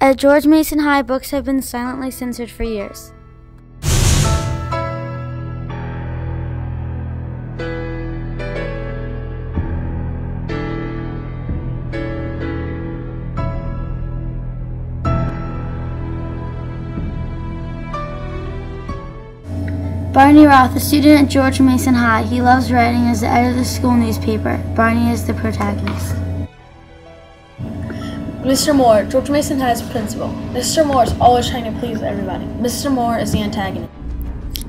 At George Mason High, books have been silently censored for years. Barney Roth, a student at George Mason High. He loves writing as the editor of the school newspaper. Barney is the protagonist. Mr. Moore, George Mason High's principal. Mr. Moore is always trying to please everybody. Mr. Moore is the antagonist.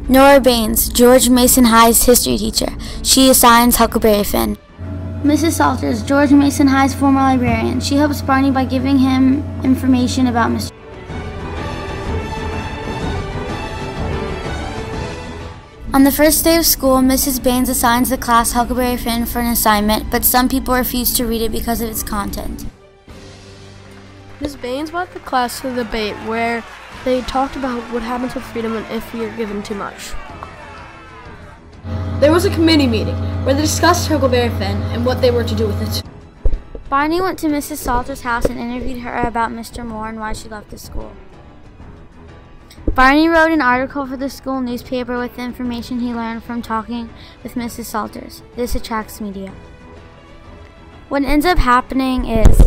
Nora Baines, George Mason High's history teacher. She assigns Huckleberry Finn. Mrs. Salters, George Mason High's former librarian. She helps Barney by giving him information about Mr. On the first day of school, Mrs. Baines assigns the class Huckleberry Finn for an assignment, but some people refuse to read it because of its content. Ms. Baines brought the class to a debate where they talked about what happens with freedom and if we are given too much. There was a committee meeting where they discussed Huckleberry Finn and what they were to do with it. Barney went to Mrs. Salter's house and interviewed her about Mr. Moore and why she left the school. Barney wrote an article for the school newspaper with the information he learned from talking with Mrs. Salters. This attracts media. What ends up happening is